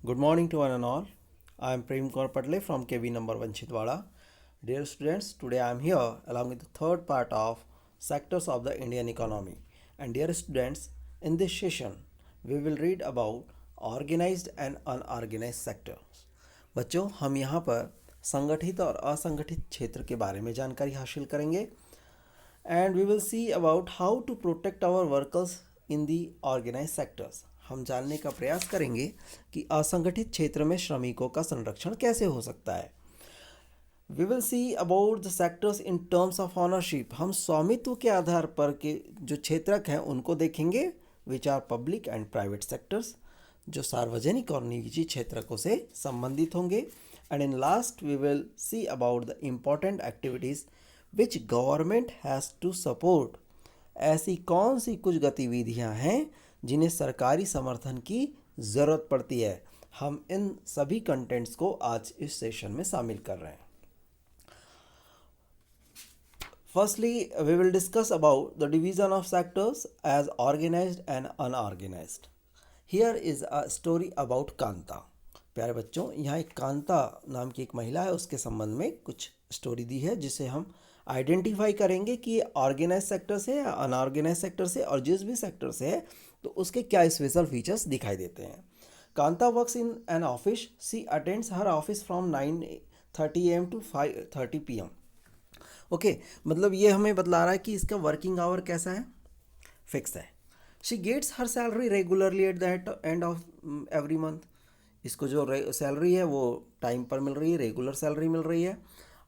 Good morning to one and all. I am Prem Kaur Patle from KV number 1 Chhindwara. Dear students, today I am here along with the third part of sectors of the Indian economy. And dear students, in this session, we will read about organized and unorganized sectors. बच्चों, हम यहाँ पर संगठित और असंगठित क्षेत्र के बारे में जानकारी हासिल करेंगे and we will see about how to protect our workers in the organized sectors. हम जानने का प्रयास करेंगे कि असंगठित क्षेत्र में श्रमिकों का संरक्षण कैसे हो सकता है. We will see about the sectors in terms of ownership. हम स्वामित्व के आधार पर के जो क्षेत्रक हैं उनको देखेंगे, which are public and private sectors, जो सार्वजनिक और निजी क्षेत्रकों से संबंधित होंगे. And in last we will see about the important activities which government has to support. ऐसी कौन सी कुछ गतिविधियां हैं जिन्हें सरकारी समर्थन की ज़रूरत पड़ती है. हम इन सभी कंटेंट्स को आज इस सेशन में शामिल कर रहे हैं. Firstly we will discuss about the division of sectors as organized and unorganized. Here is a story about Kanta. प्यारे बच्चों, यहाँ एक कांता नाम की एक महिला है, उसके संबंध में कुछ स्टोरी दी है जिसे हम आइडेंटिफाई करेंगे कि ये ऑर्गेनाइज सेक्टर से या अनऑर्गेनाइज सेक्टर से, और जिस भी सेक्टर से है तो उसके क्या स्पेशल फीचर्स दिखाई देते हैं. Kanta works in an office. She attends her office from 9:30 AM to 5:30 PM. Okay, मतलब ये हमें बतला रहा है कि इसका वर्किंग आवर कैसा है, फिक्स है. She gets her salary regularly at the end of every month. इसको जो सैलरी है वो टाइम पर मिल रही है, रेगुलर सैलरी मिल रही है.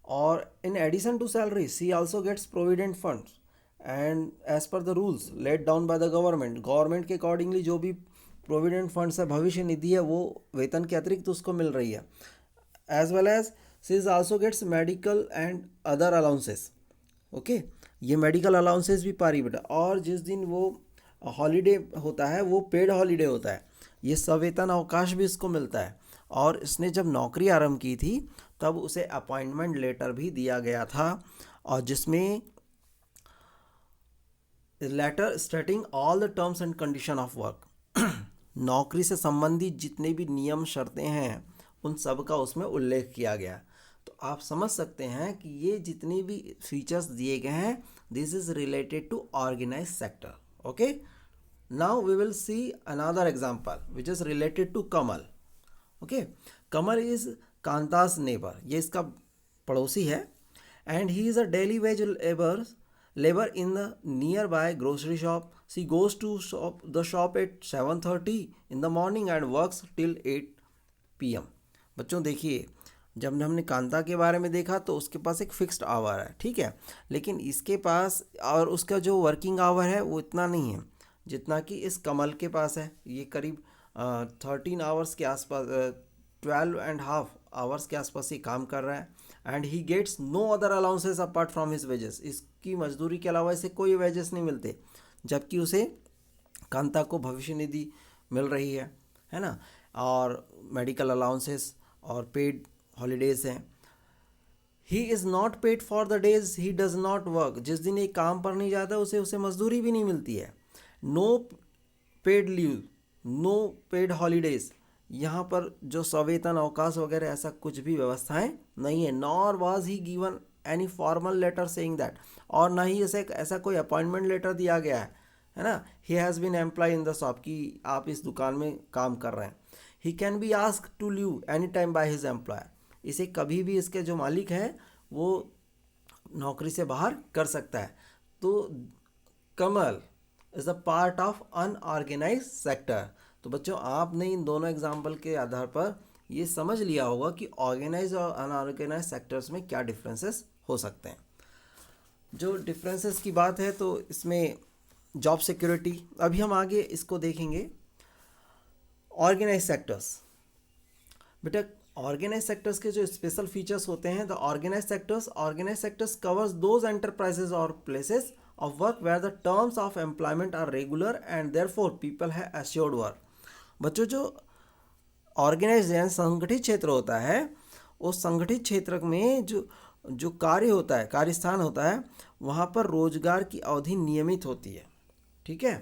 और in addition to salary she also gets provident funds and as per the rules let down by the government के अकॉर्डिंगली जो भी प्रोविडेंट फंड्स है, भविष्य निधि है, वो वेतन के अतिरिक्त उसको मिल रही है. As well as she is also gets medical and other allowances. Okay, ये मेडिकल अलाउंसेस भी पा रही बेटा. और जिस दिन वो हॉलीडे होता है वो पेड हॉलीडे होता है, ये सवेतन अवकाश भी इसको मिलता है. और इसने जब नौकरी आरंभ की थी तब उसे अपॉइंटमेंट लेटर भी दिया गया था, और जिसमें letter stating all the terms and condition of work. नौकरी से संबंधित जितने भी नियम शर्तें हैं उन सब का उसमें उल्लेख किया गया. तो आप समझ सकते हैं कि ये जितने भी फीचर्स दिए गए हैं, this is related to organise sector. Okay, now we will see another example which is related to Kamal. Okay, Kamal is Kanta's neighbour. ये इसका पड़ोसी है. And he is a daily wage labour in the nearby grocery shop. She goes to the shop at 7:30 in the morning and works till 8 PM. बच्चों देखिए, जब हमने कांता के बारे में देखा तो उसके पास एक फिक्स्ड आवर है, ठीक है, लेकिन इसके पास और उसका जो वर्किंग आवर है वो इतना नहीं है जितना कि इस कमल के पास है. ये करीब 13 आवर्स के आसपास, 12.5 आवर्स के आसपास ही काम कर रहा है. And he gets no other allowances apart from his wages. इसकी मजदूरी के अलावा इसे कोई वेजेस नहीं मिलते, जबकि उसे कांता को भविष्य निधि मिल रही है ना, और मेडिकल अलाउंसेस और पेड हॉलीडेज हैं. He is not paid for the days he does not work. जिस दिन ये काम पर नहीं जाता उसे मजदूरी भी नहीं मिलती है. No paid leave, no paid holidays. यहाँ पर जो सवेतन अवकाश वगैरह ऐसा कुछ भी व्यवस्थाएं नहीं है. Nor was he given any formal letter saying that. और ना ही ऐसा कोई अपॉइंटमेंट लेटर दिया गया है ना. He has been employ in the shop, कि आप इस दुकान में काम कर रहे हैं. He can be ask to leave any time by his employer. इसे कभी भी इसके जो मालिक हैं वो नौकरी से बाहर कर सकता है. तो Kamal is a part of unorganise sector. तो बच्चों, आपने इन दोनों एग्जाम्पल के आधार पर ये समझ लिया होगा कि ऑर्गेनाइज और अनऑर्गेनाइज सेक्टर्स में क्या डिफरेंसेस हो सकते हैं. जो डिफरेंसेस की बात है तो इसमें जॉब सिक्योरिटी, अभी हम आगे इसको देखेंगे. ऑर्गेनाइज सेक्टर्स, बेटा ऑर्गेनाइज सेक्टर्स के जो स्पेशल फीचर्स होते हैं, the organise sectors covers those enterprises और places of work where the terms of employment are regular and therefore people have assured work. बच्चों, जो ऑर्गेनाइज यानी संगठित क्षेत्र होता है, उस संगठित क्षेत्र में जो कार्य होता है, कार्यस्थान होता है, वहाँ पर रोजगार की अवधि नियमित होती है, ठीक है.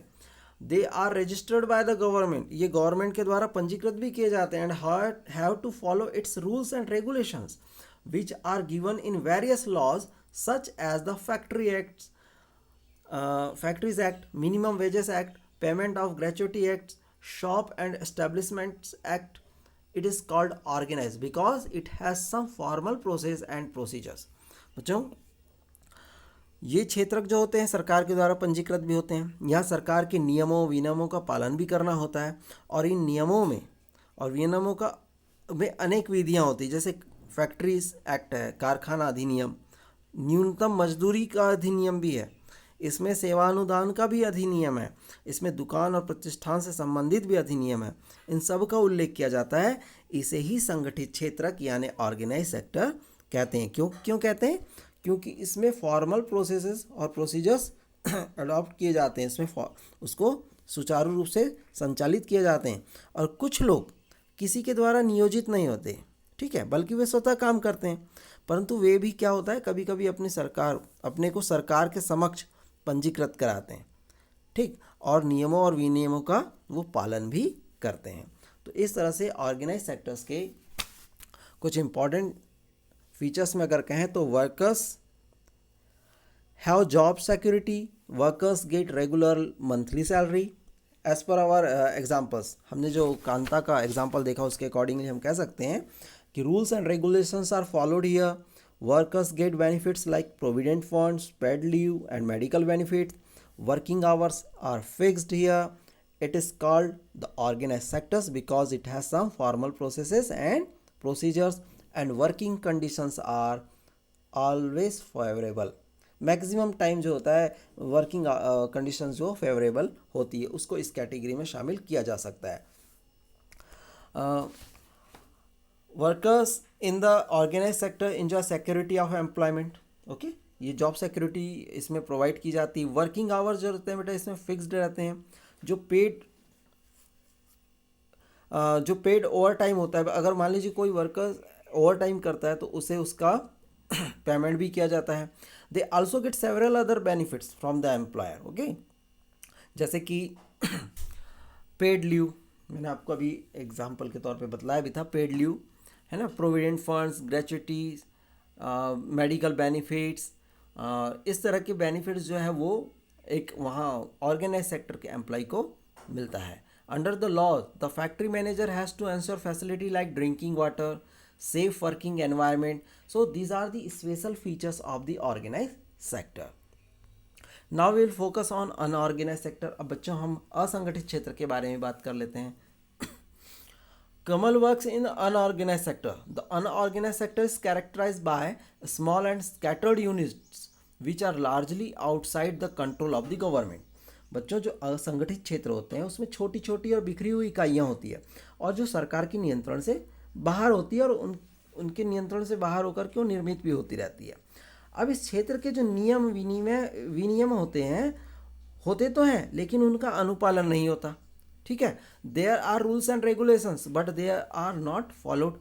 They are registered by the government, ये गवर्नमेंट के द्वारा पंजीकृत भी किए जाते हैं, and have to follow its rules and regulations which are given in various laws such as the factory acts, factories act, minimum wages act, payment of gratuity act, shop and establishments act. It is called organize because it has some formal process and procedures. बच्चों, ये क्षेत्रक जो होते हैं सरकार के द्वारा पंजीकृत भी होते हैं. यहाँ सरकार के नियमों विनियमों का पालन भी करना होता है, और इन नियमों में और विनियमों का में अनेक विधियाँ होती हैं. जैसे फैक्ट्रीज एक्ट है, कारखाना अधिनियम, न्यूनतम मजदूरी का अधिनियम भी है, इसमें सेवानुदान का भी अधिनियम है, इसमें दुकान और प्रतिष्ठान से संबंधित भी अधिनियम है. इन सब का उल्लेख किया जाता है. इसे ही संगठित क्षेत्रक यानी ऑर्गेनाइज सेक्टर कहते हैं. क्यों कहते हैं? क्योंकि इसमें फॉर्मल प्रोसेसेस और प्रोसीजर्स अडॉप्ट किए जाते हैं, इसमें उसको सुचारू रूप से संचालित किए जाते हैं, और कुछ लोग किसी के द्वारा नियोजित नहीं होते, ठीक है, बल्कि वे स्वतः काम करते हैं. परंतु वे भी क्या होता है, कभी कभी अपने को सरकार के समक्ष पंजीकृत कराते हैं, ठीक, और नियमों और विनियमों का वो पालन भी करते हैं. तो इस तरह से ऑर्गेनाइज सेक्टर्स के कुछ इंपॉर्टेंट फीचर्स में अगर कहें तो workers have job security, workers get regular monthly salary as per our examples. हमने जो कांता का एग्जाम्पल देखा उसके अकॉर्डिंगली हम कह सकते हैं कि rules and regulations are followed here. Workers get benefits like provident funds, paid leave, and medical benefits. Working hours are fixed here. It is called the organized sectors because it has some formal processes and procedures, and working conditions are always favorable. Maximum time जो होता है working conditions जो favourable होती है उसको इस category में शामिल किया जा सकता है. Workers in the organize sector enjoy security of employment. Okay, ये जॉब सिक्योरिटी इसमें प्रोवाइड की जाती है. वर्किंग आवर्स जो रहते हैं बेटा इसमें फिक्स्ड रहते हैं. जो पेड ओवर टाइम होता है, अगर मान लीजिए कोई वर्कर ओवर टाइम करता है तो उसे उसका पेमेंट भी किया जाता है. They also get several other benefits from the employer. Okay, जैसे कि पेड लीव, मैंने आपको अभी एग्जाम्पल के तौर पे बतलाया भी था, पेड लीव है ना, प्रोविडेंट फंड्स, ग्रेचुटीज, मेडिकल बेनिफिट्स, इस तरह के बेनिफिट्स जो है वो एक वहाँ ऑर्गेनाइज सेक्टर के एम्प्लॉय को मिलता है. Under the law the factory manager has to ensure facility like drinking water, safe working environment. So these are the special features of the organized sector. Now we will focus on unorganized sector. अब बच्चों हम असंगठित क्षेत्र के बारे में बात कर लेते हैं. Kamal works in unorganized sector. The unorganized sector is characterized by small and scattered units which are largely outside the control of the government. बच्चों, जो असंगठित क्षेत्र होते हैं उसमें छोटी छोटी और बिखरी हुई इकाइयाँ होती है और जो सरकार के नियंत्रण से बाहर होती है और उनके नियंत्रण से बाहर होकर के वो निर्मित भी होती रहती है. अब इस क्षेत्र के जो नियम विनियम होते तो हैं लेकिन उनका अनुपालन नहीं होता. ठीक है, there are rules and regulations but they are not followed.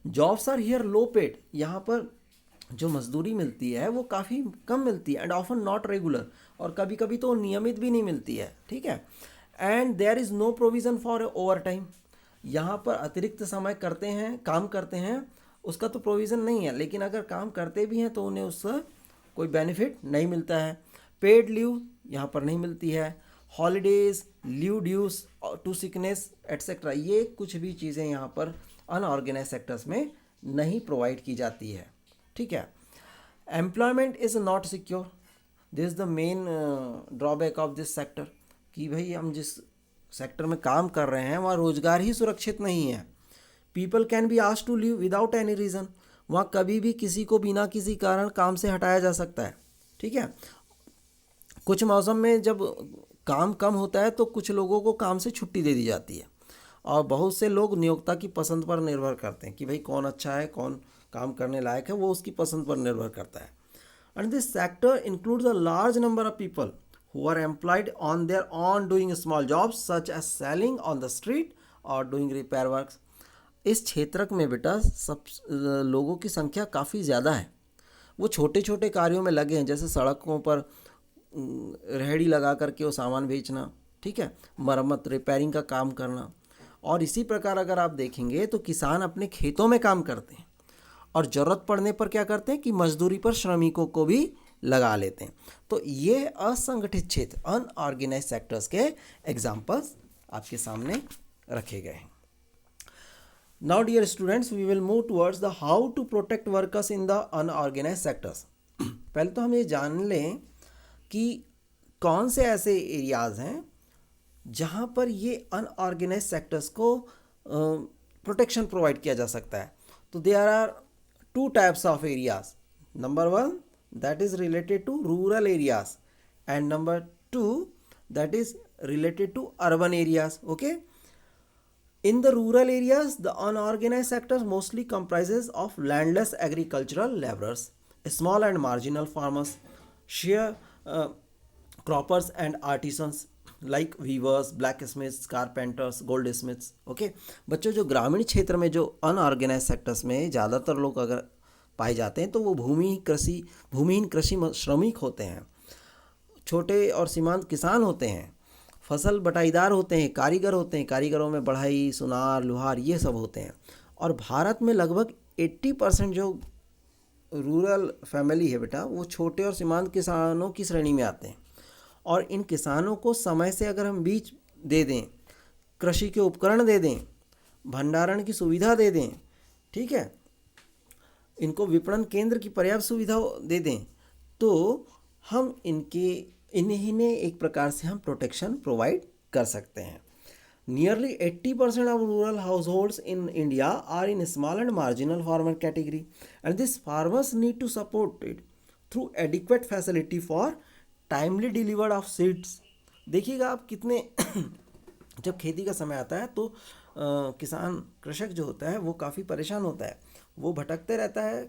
Jobs are here low paid, यहाँ पर जो मजदूरी मिलती है वो काफ़ी कम मिलती है, एंड ऑफन नॉट रेगुलर, और कभी कभी तो नियमित भी नहीं मिलती है. ठीक है, and there is no provision for overtime. यहाँ पर अतिरिक्त समय काम करते हैं उसका तो प्रोविज़न नहीं है, लेकिन अगर काम करते भी हैं तो उन्हें उसका कोई बेनिफिट नहीं मिलता है. पेड लीव यहाँ पर नहीं मिलती है. Holidays, leave dues to sickness etcetera, ये कुछ भी चीज़ें यहाँ पर अनऑर्गेनाइज सेक्टर्स में नहीं प्रोवाइड की जाती है. ठीक है, employment is not secure. This is the main drawback of this sector, कि भाई हम जिस सेक्टर में काम कर रहे हैं वहाँ रोजगार ही सुरक्षित नहीं है. People can be asked to leave without any reason, वहाँ कभी भी किसी को बिना किसी कारण काम से हटाया जा सकता है. ठीक है, कुछ मौसम में जब काम कम होता है तो कुछ लोगों को काम से छुट्टी दे दी जाती है, और बहुत से लोग नियोक्ता की पसंद पर निर्भर करते हैं कि भाई कौन अच्छा है, कौन काम करने लायक है, वो उसकी पसंद पर निर्भर करता है. And this sector includes a large number of people who are employed on their own doing small jobs such as selling on the street or doing repair works. इस क्षेत्रक में बेटा सब लोगों की संख्या काफ़ी ज़्यादा है. वो छोटे छोटे कार्यों में लगे हैं, जैसे सड़कों पर रेहड़ी लगा करके वो सामान बेचना. ठीक है, मरम्मत रिपेयरिंग का काम करना। और इसी प्रकार अगर आप देखेंगे तो किसान अपने खेतों में काम करते हैं और ज़रूरत पड़ने पर क्या करते हैं कि मजदूरी पर श्रमिकों को भी लगा लेते हैं। तो ये असंगठित क्षेत्र अनऑर्गेनाइज सेक्टर्स के एग्जाम्पल्स आपके सामने रखे गए हैं। Now dear students, we will move towards the how to protect workers in the unorganize sectors. पहले तो हम ये जान लें कि कौन से ऐसे एरियाज़ हैं जहाँ पर ये अनऑर्गेनाइज सेक्टर्स को प्रोटेक्शन प्रोवाइड किया जा सकता है। तो there are two types of areas. Number one, that is related to rural areas, and number two, that is related to urban areas. Okay, in the rural areas the unorganized sectors mostly comprises of landless agricultural laborers, small and marginal farmers, sharecroppers and artisans like weavers, blacksmiths, carpenters, goldsmiths. Okay, बच्चों जो ग्रामीण क्षेत्र में जो unorganised sectors में ज़्यादातर लोग अगर पाए जाते हैं तो वो भूमिहीन कृषि श्रमिक होते हैं, छोटे और सीमांत किसान होते हैं, फसल बटाईदार होते हैं, कारीगर होते हैं, कारीगरों में बढ़ई, सुनार, लुहार ये सब होते हैं। और भारत में लगभग 80% जो रूरल फैमिली है बेटा वो छोटे और सीमांत किसानों की श्रेणी में आते हैं। और इन किसानों को समय से अगर हम बीज दे दें, कृषि के उपकरण दे दें, भंडारण की सुविधा दे दें, ठीक है, इनको विपणन केंद्र की पर्याप्त सुविधा दे दें, तो हम इन्हें एक प्रकार से हम प्रोटेक्शन प्रोवाइड कर सकते हैं। Nearly 80% of rural households in India are in small and marginal farmer category and this farmers need to supported through adequate facility for timely delivered of seeds. देखिएगा आप कितने जब खेती का समय आता है तो किसान कृषक जो होता है वो काफ़ी परेशान होता है, वो भटकते रहता है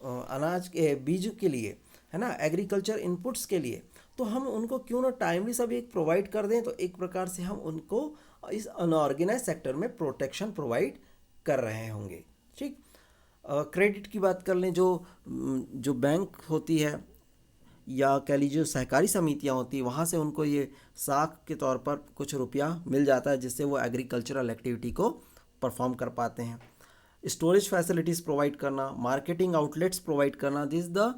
अनाज के बीज के लिए, है ना, एग्रीकल्चर इनपुट्स के लिए। तो हम उनको क्यों ना टाइमली सब एक प्रोवाइड कर दें, तो एक प्रकार से हम उनको इस अनऑर्गेनाइज सेक्टर में प्रोटेक्शन प्रोवाइड कर रहे होंगे। ठीक, क्रेडिट की बात कर लें, जो बैंक होती है या कह लीजिए सहकारी समितियां होती है, वहाँ से उनको ये साख के तौर पर कुछ रुपया मिल जाता है जिससे वो एग्रीकल्चरल एक्टिविटी को परफॉर्म कर पाते हैं। स्टोरेज फैसिलिटीज़ प्रोवाइड करना, मार्केटिंग आउटलेट्स प्रोवाइड करना, this the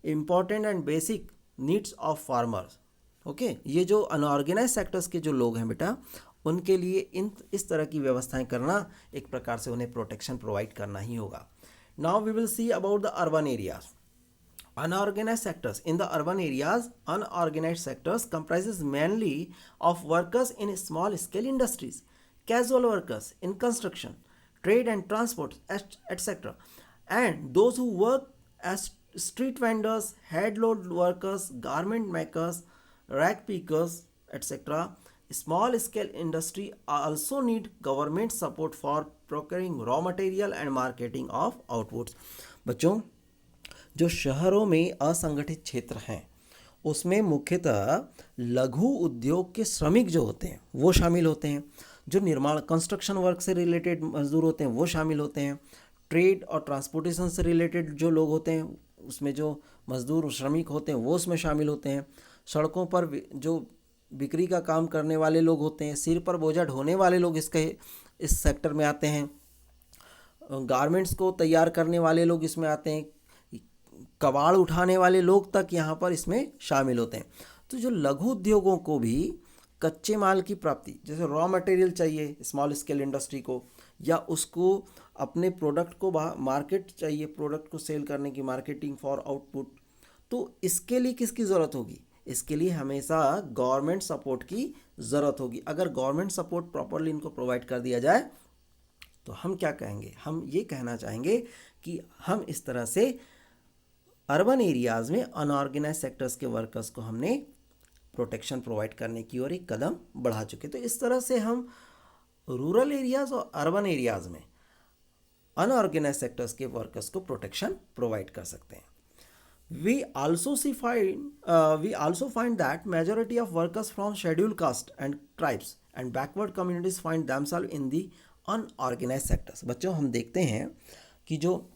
important and basic needs of farmers. Okay, ये जो अनऑर्गेनाइज सेक्टर्स के जो लोग हैं बेटा उनके लिए इस तरह की व्यवस्थाएं करना एक प्रकार से उन्हें प्रोटेक्शन प्रोवाइड करना ही होगा। Now we will see about the urban areas. Unorganized sectors. In the urban areas, unorganized sectors comprises mainly of workers in small scale industries, casual workers in construction, trade and transport, etc. And those who work as street vendors, head load workers, garment makers, rag pickers, etc. Small scale industry also need government support for procuring raw material and marketing of outputs. बच्चों, जो शहरों में असंगठित क्षेत्र हैं उसमें मुख्यतः लघु उद्योग के श्रमिक जो होते हैं वो शामिल होते हैं, जो निर्माण कंस्ट्रक्शन वर्क से रिलेटेड मजदूर होते हैं वो शामिल होते हैं, ट्रेड और ट्रांसपोर्टेशन से रिलेटेड जो लोग होते हैं उसमें जो मजदूर श्रमिक होते हैं वो उसमें शामिल होते हैं, सड़कों पर जो बिक्री का काम करने वाले लोग होते हैं, सिर पर बोझा ढोने वाले लोग इस सेक्टर में आते हैं, गारमेंट्स को तैयार करने वाले लोग इसमें आते हैं, कबाड़ उठाने वाले लोग तक यहाँ पर इसमें शामिल होते हैं। तो जो लघु उद्योगों को भी कच्चे माल की प्राप्ति, जैसे रॉ मटेरियल चाहिए स्मॉल स्केल इंडस्ट्री को, या उसको अपने प्रोडक्ट को मार्केट चाहिए, प्रोडक्ट को सेल करने की मार्केटिंग फॉर आउटपुट, तो इसके लिए किसकी ज़रूरत होगी? इसके लिए हमेशा गवर्नमेंट सपोर्ट की ज़रूरत होगी। अगर गवर्नमेंट सपोर्ट प्रॉपरली इनको प्रोवाइड कर दिया जाए तो हम क्या कहेंगे, हम ये कहना चाहेंगे कि हम इस तरह से अर्बन एरियाज़ में अनऑर्गेनाइज सेक्टर्स के वर्कर्स को हमने प्रोटेक्शन प्रोवाइड करने की ओर एक कदम बढ़ा चुके। तो इस तरह से हम रूरल एरियाज़ और अर्बन एरियाज़ में अनऑर्गेनाइज सेक्टर्स के वर्कर्स को प्रोटेक्शन प्रोवाइड कर सकते हैं। We also find that majority of workers from scheduled caste and tribes and backward communities find themselves in the unorganized sectors. बच्चों, हम देखते हैं कि जो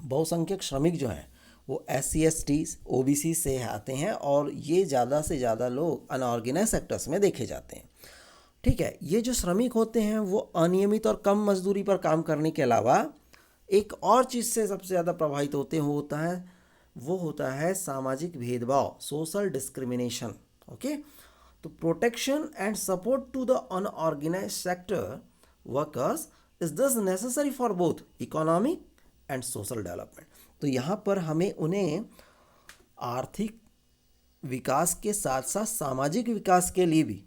बहुसंख्यक श्रमिक जो हैं वो SC/ST OBC से आते हैं और ये ज़्यादा से ज़्यादा लोग अनऑर्गेनाइज सेक्टर्स में देखे जाते हैं। ठीक है, ये जो श्रमिक होते हैं वो अनियमित और कम मजदूरी पर काम करने के अलावा एक और चीज़ से सबसे ज़्यादा प्रभावित होते हैं, वो होता है सामाजिक भेदभाव, सोशल डिस्क्रिमिनेशन। ओके, तो protection and support to the unorganise sector workers is thus necessary for both economic and social development. तो यहाँ पर हमें उन्हें आर्थिक विकास के साथ साथ सामाजिक विकास के लिए भी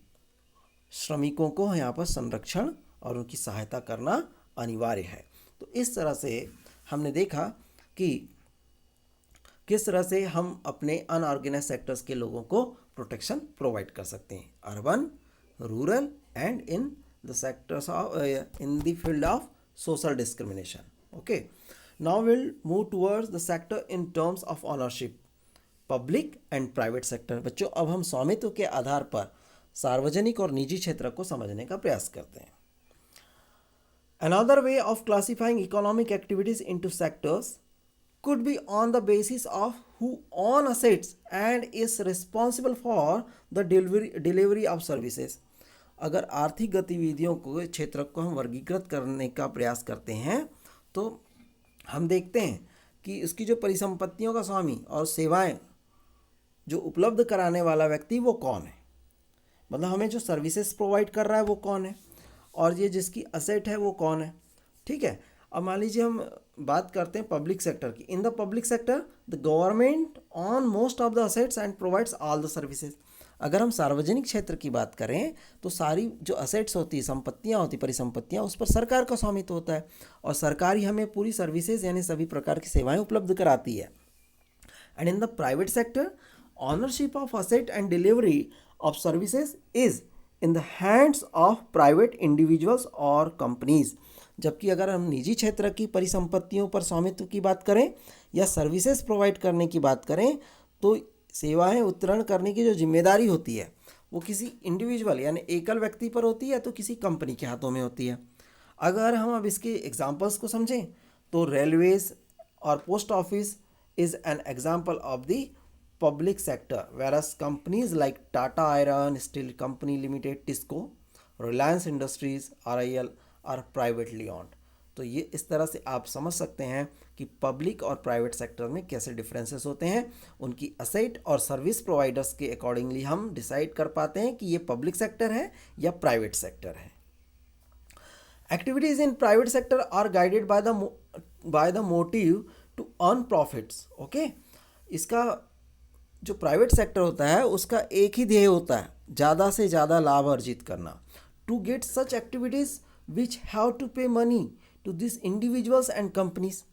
श्रमिकों को यहाँ पर संरक्षण और उनकी सहायता करना अनिवार्य है। तो इस तरह से हमने देखा कि किस तरह से हम अपने अनऑर्गेनाइज सेक्टर्स के लोगों को प्रोटेक्शन प्रोवाइड कर सकते हैं, urban, rural and in the sectors of in the field of social discrimination. Okay, now will move towards the sector in terms of ownership, public and private sector. बच्चों, अब हम स्वामित्व के आधार पर सार्वजनिक और निजी क्षेत्र को समझने का प्रयास करते हैं। Another way of classifying economic activities into sectors could be on the basis of who own assets and is responsible for the delivery of services। अगर आर्थिक गतिविधियों को क्षेत्र को हम वर्गीकृत करने का प्रयास करते हैं तो हम देखते हैं कि उसकी जो परिसंपत्तियों का स्वामी और सेवाएं जो उपलब्ध कराने वाला व्यक्ति वो कौन है, मतलब हमें जो सर्विसेज प्रोवाइड कर रहा है वो कौन है, और ये जिसकी असेट है वो कौन है। ठीक है, अब मान लीजिए हम बात करते हैं पब्लिक सेक्टर की। In the public sector the government on most of the assets and provides all the services. अगर हम सार्वजनिक क्षेत्र की बात करें तो सारी जो असेट्स होती है, संपत्तियां होती, परिसंपत्तियां, उस पर सरकार का स्वामित्व होता है और सरकार ही हमें पूरी सर्विसेज यानी सभी प्रकार की सेवाएं उपलब्ध कराती है। And in the private sector ownership of asset and delivery of services is in the hands of private individuals और कंपनीज। जबकि अगर हम निजी क्षेत्र की परिसंपत्तियों पर स्वामित्व की बात करें या सर्विसेज प्रोवाइड करने की बात करें तो सेवाएं उत्तरण करने की जो जिम्मेदारी होती है वो किसी इंडिविजुअल यानी एकल व्यक्ति पर होती है तो किसी कंपनी के हाथों में होती है। अगर हम अब इसके एग्जांपल्स को समझें तो रेलवेज और post office is an example of the public sector, whereas companies like Tata Iron Steel Company Limited, TISCO, Reliance Industries, RIL are privately owned। तो ये इस तरह से आप समझ सकते हैं कि पब्लिक और प्राइवेट सेक्टर में कैसे डिफरेंसेस होते हैं। उनकी असेट और सर्विस प्रोवाइडर्स के अकॉर्डिंगली हम डिसाइड कर पाते हैं कि ये पब्लिक सेक्टर है या प्राइवेट सेक्टर है। Activities in private sector are guided by the motive to earn profits. Okay, इसका जो प्राइवेट सेक्टर होता है उसका एक ही ध्येय होता है, ज़्यादा से ज़्यादा लाभ अर्जित करना। To get such activities which have to pay money to this individuals and companies.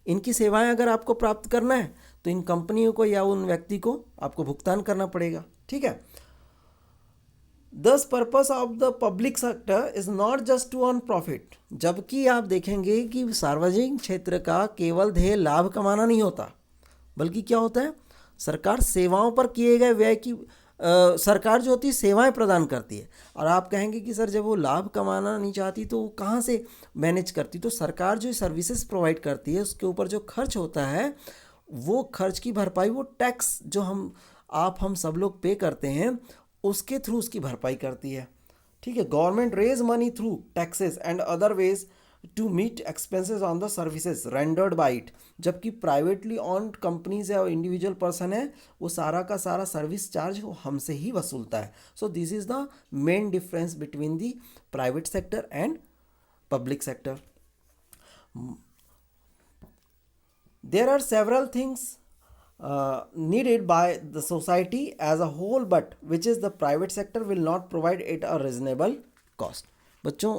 इनकी सेवाएं अगर आपको प्राप्त करना है तो इन कंपनियों को या उन व्यक्ति को आपको भुगतान करना पड़ेगा। ठीक है, this purpose of the public sector is not just to earn profit. जबकि आप देखेंगे कि सार्वजनिक क्षेत्र का केवल ध्येय लाभ कमाना नहीं होता, बल्कि क्या होता है, सरकार सेवाओं पर किए गए व्यय की सरकार जो होती है सेवाएं प्रदान करती है। और आप कहेंगे कि सर जब वो लाभ कमाना नहीं चाहती तो वो कहाँ से मैनेज करती, तो सरकार जो सर्विसेज प्रोवाइड करती है उसके ऊपर जो खर्च होता है वो खर्च की भरपाई वो टैक्स जो हम सब लोग पे करते हैं उसके थ्रू उसकी भरपाई करती है। ठीक है, government raise money through taxes and other ways to meet expenses on the services rendered by it. जबकि प्राइवेटली ऑन्ड कंपनीज है और इंडिविजुअल पर्सन है वो सारा का सारा सर्विस चार्ज वो हमसे ही वसूलता है। So this is the main difference between the private sector and public sector. There are several things needed by the society as a whole but which is the private sector will not provide at a reasonable cost। बच्चों,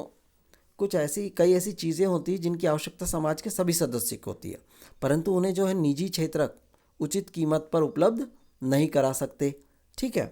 कई ऐसी चीज़ें होती हैं जिनकी आवश्यकता समाज के सभी सदस्य को होती है, परंतु उन्हें जो है निजी क्षेत्र उचित कीमत पर उपलब्ध नहीं करा सकते। ठीक है,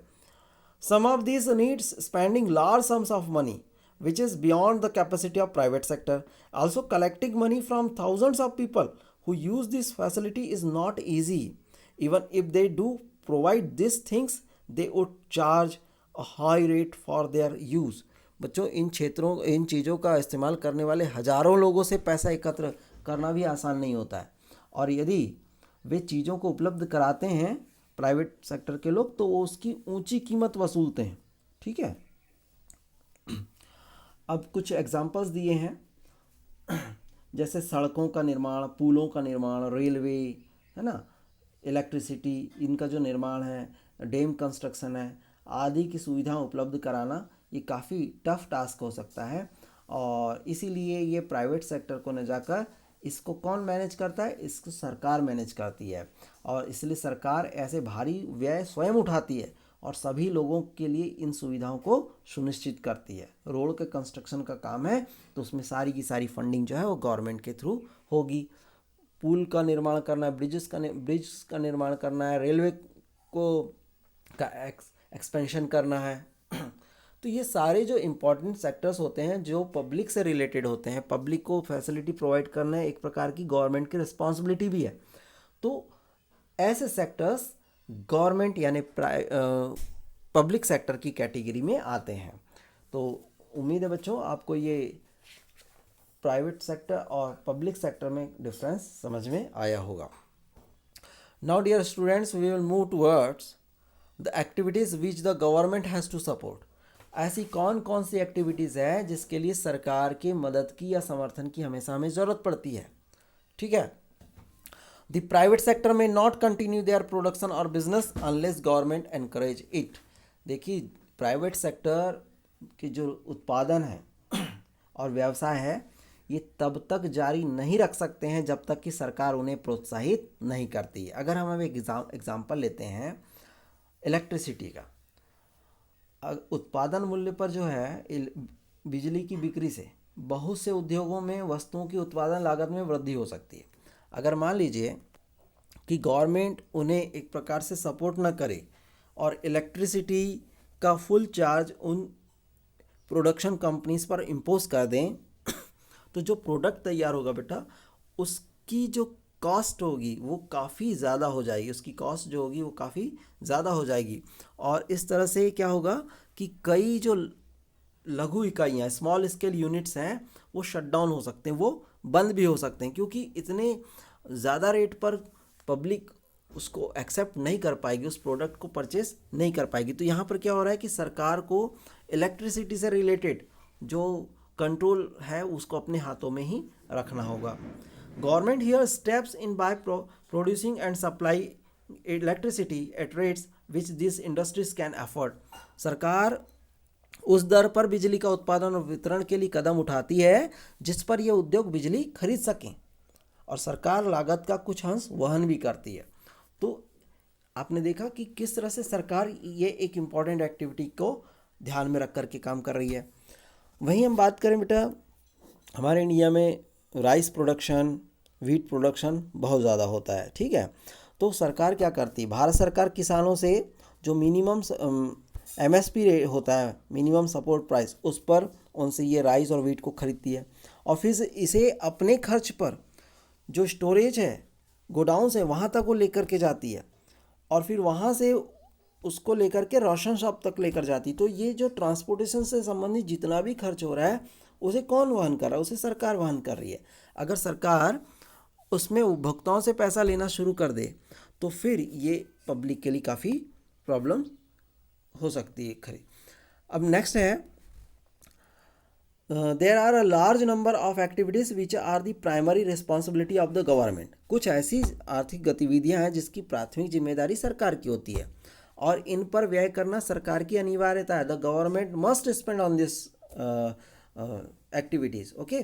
some of this needs spending large sums of money which is beyond the capacity of private sector. Also collecting money from thousands of people who use this facility is not easy. Even if they do provide these things, they would charge a high rate for their use। बच्चों, इन चीज़ों का इस्तेमाल करने वाले हजारों लोगों से पैसा एकत्र करना भी आसान नहीं होता है, और यदि वे चीज़ों को उपलब्ध कराते हैं प्राइवेट सेक्टर के लोग, तो वो उसकी ऊंची कीमत वसूलते हैं। ठीक है, अब कुछ एग्जांपल्स दिए हैं, जैसे सड़कों का निर्माण, पुलों का निर्माण, रेलवे, है ना, इलेक्ट्रिसिटी, इनका जो निर्माण है, डैम कंस्ट्रक्शन है, आदि की सुविधाएं उपलब्ध कराना ये काफ़ी टफ टास्क हो सकता है। और इसीलिए ये प्राइवेट सेक्टर को न जाकर इसको कौन मैनेज करता है, इसको सरकार मैनेज करती है। और इसलिए सरकार ऐसे भारी व्यय स्वयं उठाती है और सभी लोगों के लिए इन सुविधाओं को सुनिश्चित करती है। रोड के कंस्ट्रक्शन का काम है तो उसमें सारी की सारी फंडिंग जो है वो गवर्नमेंट के थ्रू होगी। पुल का निर्माण करना है, ब्रिज का निर्माण करना है, रेलवे को का एक्सपेंशन करना है। तो ये सारे जो इम्पोर्टेंट सेक्टर्स होते हैं जो पब्लिक से रिलेटेड होते हैं, पब्लिक को फैसिलिटी प्रोवाइड करना एक प्रकार की गवर्नमेंट की रिस्पॉन्सिबिलिटी भी है। तो ऐसे सेक्टर्स गवर्नमेंट यानी पब्लिक सेक्टर की कैटेगरी में आते हैं। तो उम्मीद है बच्चों आपको ये प्राइवेट सेक्टर और पब्लिक सेक्टर में डिफरेंस समझ में आया होगा। Now dear students, we will move towards the activities which the government has to support. ऐसी कौन कौन सी एक्टिविटीज़ है जिसके लिए सरकार के मदद की या समर्थन की हमेशा हमें ज़रूरत पड़ती है। ठीक है, द प्राइवेट सेक्टर में नॉट कंटिन्यू देयर प्रोडक्शन और business unless government encourage it. देखिए, प्राइवेट सेक्टर की जो उत्पादन है और व्यवसाय है ये तब तक जारी नहीं रख सकते हैं जब तक कि सरकार उन्हें प्रोत्साहित नहीं करती है। अगर हम एक एग्जाम्पल लेते हैं इलेक्ट्रिसिटी का, उत्पादन मूल्य पर जो है बिजली की बिक्री से बहुत से उद्योगों में वस्तुओं की उत्पादन लागत में वृद्धि हो सकती है। अगर मान लीजिए कि गवर्नमेंट उन्हें एक प्रकार से सपोर्ट ना करे और इलेक्ट्रिसिटी का फुल चार्ज उन प्रोडक्शन कंपनीज पर इम्पोज कर दें, तो जो प्रोडक्ट तैयार होगा बेटा उसकी जो कॉस्ट होगी वो काफ़ी ज़्यादा हो जाएगी, उसकी कॉस्ट जो होगी वो काफ़ी ज़्यादा हो जाएगी। और इस तरह से क्या होगा कि कई जो लघु इकाइयाँ, स्मॉल स्केल यूनिट्स हैं, वो शट डाउन हो सकते हैं, वो बंद भी हो सकते हैं, क्योंकि इतने ज़्यादा रेट पर पब्लिक उसको एक्सेप्ट नहीं कर पाएगी, उस प्रोडक्ट को परचेस नहीं कर पाएगी। तो यहाँ पर क्या हो रहा है कि सरकार को इलेक्ट्रिसिटी से रिलेटेड जो कंट्रोल है उसको अपने हाथों में ही रखना होगा। Government here steps in by producing and supply electricity at rates which this industries can afford. सरकार उस दर पर बिजली का उत्पादन और वितरण के लिए कदम उठाती है जिस पर यह उद्योग बिजली खरीद सकें, और सरकार लागत का कुछ अंश वहन भी करती है। तो आपने देखा कि किस तरह से सरकार ये एक इम्पॉर्टेंट एक्टिविटी को ध्यान में रख कर के काम कर रही है। वहीं हम बात करें बेटा, हमारे इंडिया में राइस प्रोडक्शन, व्हीट प्रोडक्शन बहुत ज़्यादा होता है। ठीक है, तो सरकार क्या करती है, भारत सरकार किसानों से जो मिनिमम MSP होता है, मिनिमम सपोर्ट प्राइस, उस पर उनसे ये राइस और व्हीट को खरीदती है और फिर इसे अपने खर्च पर जो स्टोरेज है, गोडाउन से वहाँ तक वो लेकर के जाती है और फिर वहाँ से उसको लेकर के राशन शॉप तक लेकर जाती। तो ये जो ट्रांसपोर्टेशन से संबंधित जितना भी खर्च हो रहा है उसे कौन वहन कर रहा है, उसे सरकार वहन कर रही है। अगर सरकार उसमें उपभोक्ताओं से पैसा लेना शुरू कर दे तो फिर ये पब्लिक के लिए काफ़ी प्रॉब्लम हो सकती है खरी। अब नेक्स्ट है, there are a large number of activities which are the primary responsibility of the government. कुछ ऐसी आर्थिक गतिविधियां हैं जिसकी प्राथमिक जिम्मेदारी सरकार की होती है और इन पर व्यय करना सरकार की अनिवार्यता है। The government must spend on this activities. Okay,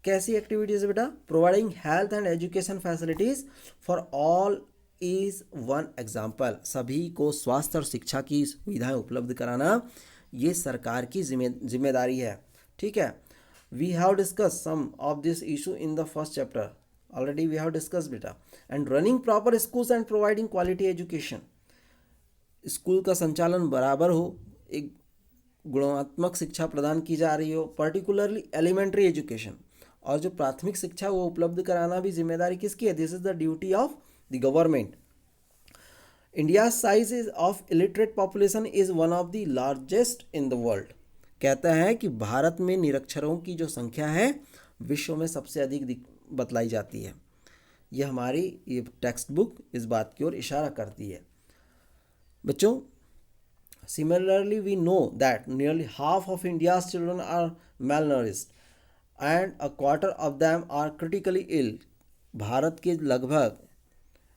कैसी एक्टिविटीज़ बेटा, providing health and education facilities for all is one example. सभी को स्वास्थ्य और शिक्षा की सुविधाएं उपलब्ध कराना ये सरकार की जिम्मेदारी है। ठीक है, we have discuss some of this issue in the first chapter, already we have discuss बेटा। And running proper schools and providing quality education, school का संचालन बराबर हो, एक गुणात्मक शिक्षा प्रदान की जा रही हो, पर्टिकुलरली एलिमेंट्री एजुकेशन, और जो प्राथमिक शिक्षा वो उपलब्ध कराना भी जिम्मेदारी किसकी है, this is the duty of the government. India size is of illiterate population is one of the largest in the world. कहता है कि भारत में निरक्षरों की जो संख्या है विश्व में सबसे अधिक बतलाई जाती है। ये हमारी ये टेक्स्ट बुक इस बात की ओर इशारा करती है। बच्चों, similarly we know that nearly half of India's children are malnourished and a quarter of them are critically ill। Bharat के लगभग,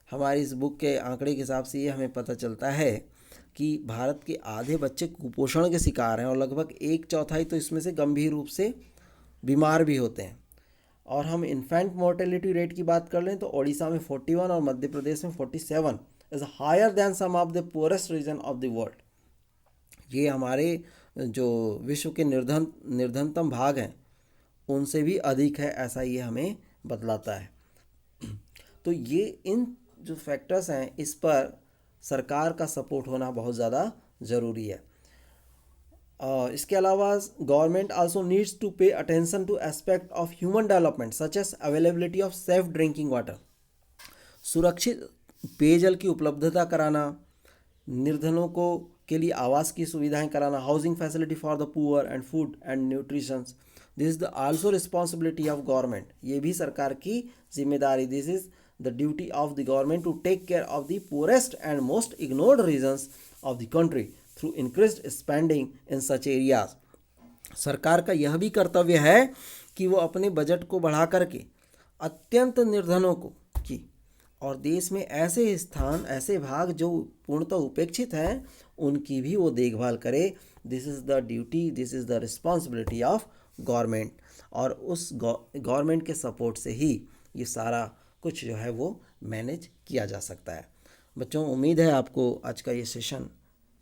हमारी इस बुक के आंकड़े के हिसाब से ये हमें पता चलता है कि भारत के आधे बच्चे कुपोषण के शिकार हैं और लगभग 1/4 तो इसमें से गंभीर रूप से बीमार भी होते हैं। और हम इन्फेंट मोर्टेलिटी रेट की बात कर लें तो उड़ीसा में 41 और मध्य प्रदेश में 47 is higher than some of the poorest region of the world. ये हमारे जो विश्व के निर्धनतम भाग हैं उनसे भी अधिक है, ऐसा ये हमें बतलाता है। तो ये इन जो फैक्टर्स हैं इस पर सरकार का सपोर्ट होना बहुत ज़्यादा ज़रूरी है। इसके अलावा government also needs to pay attention to aspect of human development such as availability of safe drinking water. सुरक्षित पेयजल की उपलब्धता कराना, निर्धनों को के लिए आवास की सुविधाएं कराना, housing facility for the poor and food and nutrition, this is the also responsibility of government. ये भी सरकार की जिम्मेदारी, this is the duty of the government to take care of the poorest and most ignored regions of the country through increased spending in such areas. सरकार का यह भी कर्तव्य है कि वो अपने बजट को बढ़ा करके अत्यंत निर्धनों को की और देश में ऐसे स्थान, ऐसे भाग जो पूर्णतः उपेक्षित हैं, उनकी भी वो देखभाल करे। This is the duty, this is the responsibility of government. और उस गवर्नमेंट के सपोर्ट से ही ये सारा कुछ जो है वो मैनेज किया जा सकता है। बच्चों, उम्मीद है आपको आज का ये सेशन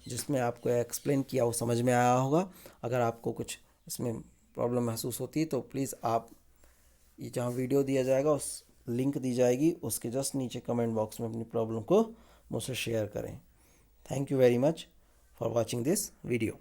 जिसमें आपको एक्सप्लेन किया वो समझ में आया होगा। अगर आपको कुछ इसमें प्रॉब्लम महसूस होती है तो प्लीज़ आप ये जहाँ वीडियो दिया जाएगा उस लिंक दी जाएगी उसके जस्ट नीचे कमेंट बॉक्स में अपनी प्रॉब्लम को मुझसे शेयर करें। Thank you very much for watching this video.